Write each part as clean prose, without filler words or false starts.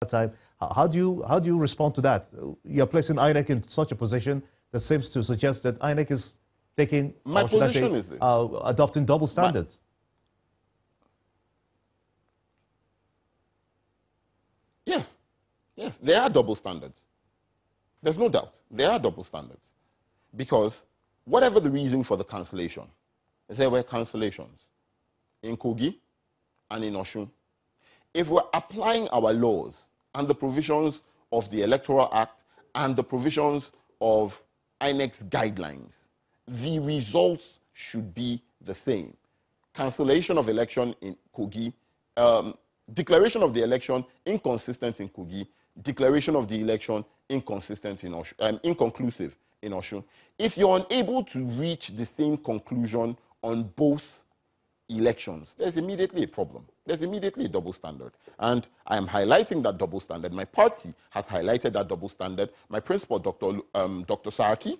time. How do you respond to that? You're placing INEC in such a position that seems to suggest that INEC is taking, my or should I position say, is this. Adopting double standards. Yes, yes, there are double standards. There's no doubt. There are double standards. Because whatever the reason for the cancellation, there were cancellations in Kogi and in Osun. If we're applying our laws and the provisions of the Electoral Act and the provisions of INEC's guidelines, the results should be the same. Cancellation of election in Kogi, declaration of the election inconsistent in Kogi, declaration of the election inconsistent in Osun, inconclusive in Osun. If you're unable to reach the same conclusion on both elections, there's immediately a problem. There's immediately a double standard. And I am highlighting that double standard. My party has highlighted that double standard. My principal, Dr. Saraki,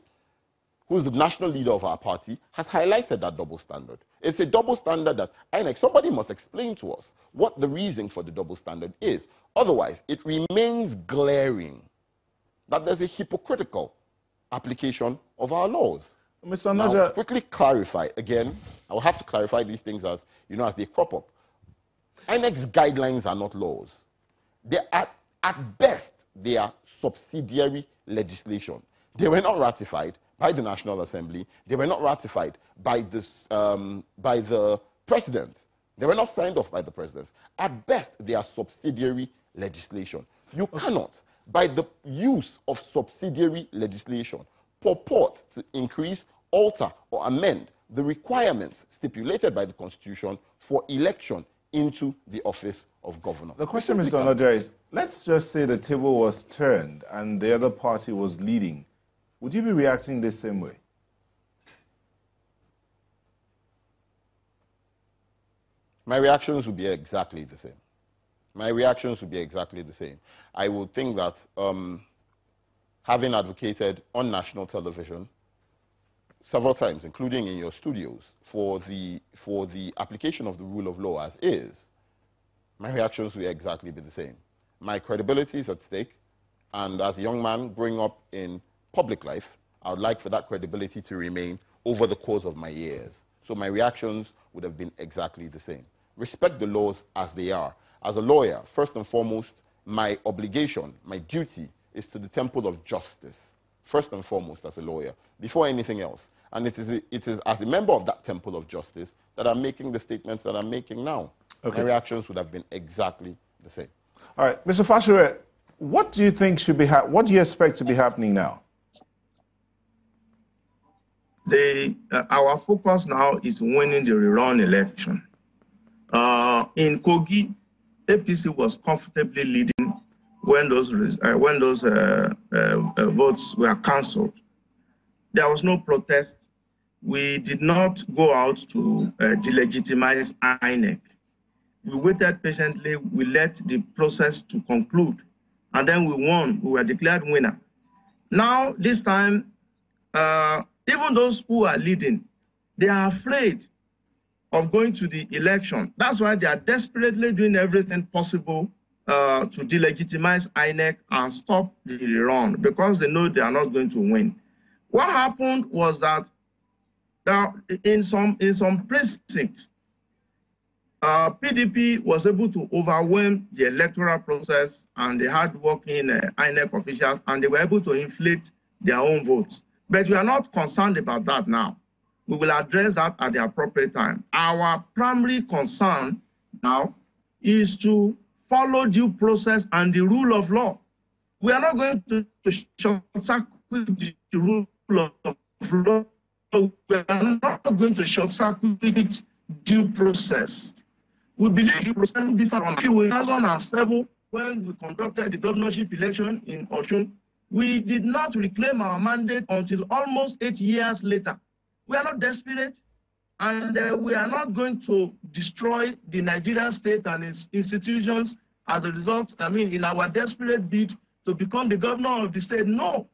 who's the national leader of our party, has highlighted that double standard. It's a double standard that INEC, somebody must explain to us what the reason for the double standard is. Otherwise, it remains glaring that there's a hypocritical application of our laws. Mr. Onoja, now, to quickly clarify, again, I will have to clarify these things as, as they crop up. INEC's guidelines are not laws. They are, at best, they are subsidiary legislation. They were not ratified by the National Assembly. They were not ratified by the president. They were not signed off by the president. At best, they are subsidiary legislation. You cannot, by the use of subsidiary legislation, purport to increase, alter, or amend the requirements stipulated by the Constitution for election into the office of governor. The question, Mr. Onoja, is, let's just say the table was turned and the other party was leading. Would you be reacting the same way? My reactions would be exactly the same. My reactions would be exactly the same. I would think that having advocated on national television several times, including in your studios, for the application of the rule of law as is, my reactions will exactly be the same. My credibility is at stake, and as a young man growing up in public life, I would like for that credibility to remain over the course of my years. So my reactions would have been exactly the same. Respect the laws as they are. As a lawyer, first and foremost, my obligation, my duty is to the temple of justice, first and foremost as a lawyer, before anything else. And it is as a member of that temple of justice that I'm making the statements that I'm making now. Okay. My reactions would have been exactly the same. All right, Mr. Fasure, what do you think should be what do you expect to be happening now? Our focus now is winning the rerun election. In Kogi, APC was comfortably leading when those votes were cancelled. There was no protest. We did not go out to delegitimize INEC. We waited patiently. We let the process to conclude. And then we won. We were declared winner. Now, this time, even those who are leading, they are afraid of going to the election. That's why they are desperately doing everything possible to delegitimize INEC and stop the rerun, because they know they are not going to win. What happened was that in some precincts, PDP was able to overwhelm the electoral process and the hard-working INEC officials, and they were able to inflate their own votes. But we are not concerned about that now. We will address that at the appropriate time. Our primary concern now is to follow due process and the rule of law. We are not going to short-circuit the rule of law. We are not going to short-circuit due process. We believe due process different from 2007 when we conducted the governorship election in Osun. We did not reclaim our mandate until almost 8 years later. We are not desperate, and we are not going to destroy the Nigerian state and its institutions as a result, in our desperate bid to become the governor of the state. No.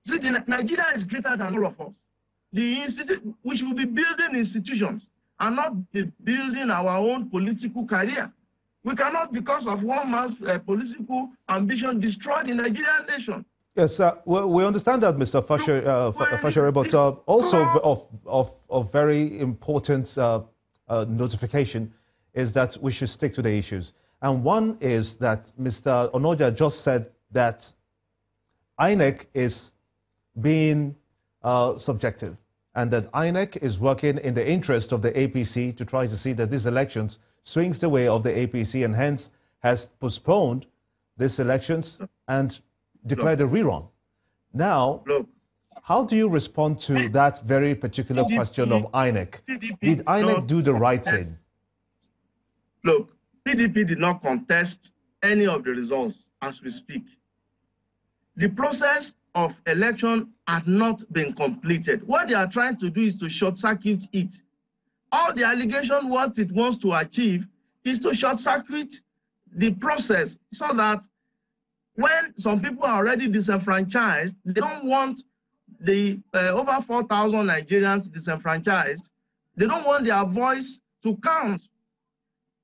See, Nigeria is greater than all of us. We should be building institutions and not be building our own political career. We cannot, because of one man's political ambition, destroy the Nigerian nation. Yes, we understand that, Mr. Fasure, but also of very important notification is that we should stick to the issues. And one is that Mr. Onoja just said that INEC is being subjective, and that INEC is working in the interest of the APC to try to see that these elections swings the way of the APC, and hence has postponed these elections and declared a rerun. Now, how do you respond to that very particular question of INEC? Did INEC do the right thing? Look, PDP did not contest any of the results as we speak. The process of election has not been completed. What they are trying to do is to short-circuit it. All the allegation, what it wants to achieve is to short-circuit the process so that when some people are already disenfranchised, they don't want the over 4,000 Nigerians disenfranchised. They don't want their voice to count.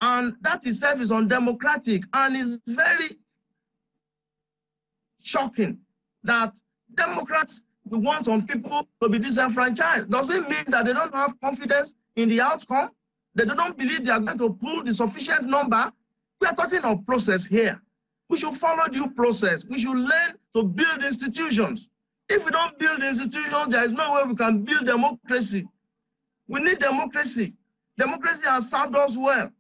And that itself is undemocratic, and is very shocking that Democrats want some people to be disenfranchised. Does it mean that they don't have confidence in the outcome? They don't believe they are going to pull the sufficient number? We are talking of process here. We should follow due process. We should learn to build institutions. If we don't build institutions, there is no way we can build democracy. We need democracy. Democracy has served us well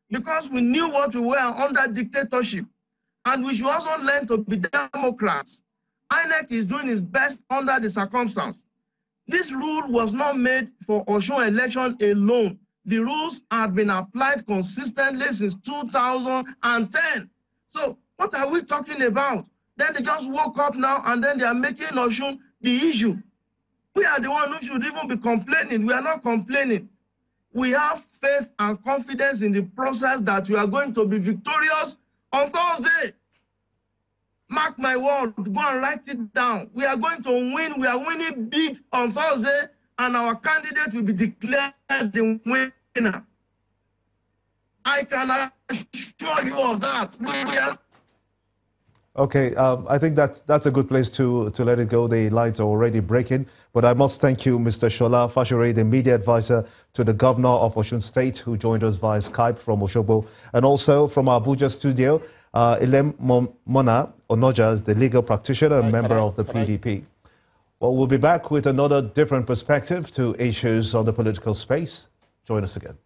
because we knew what we were under dictatorship. And we should also learn to be democrats. INEC is doing its best under the circumstance. This rule was not made for Osun election alone. The rules have been applied consistently since 2010. So what are we talking about? Then they just woke up now and then they are making Osun the issue. We are the one who should even be complaining. We are not complaining. We have faith and confidence in the process that we are going to be victorious on Thursday. Mark my word, go and write it down. We are going to win. We are winning big on Thursday, and our candidate will be declared the winner. I can assure you of that. Okay, I think that's a good place to let it go. The lines are already breaking. But I must thank you, Mr. Shola Fasure, the media advisor to the governor of Osun State, who joined us via Skype from Osogbo. And also from our Abuja studio, Ilem Mona Onoja, the legal practitioner and member of the PDP. Well, we'll be back with another different perspective to issues on the political space. Join us again.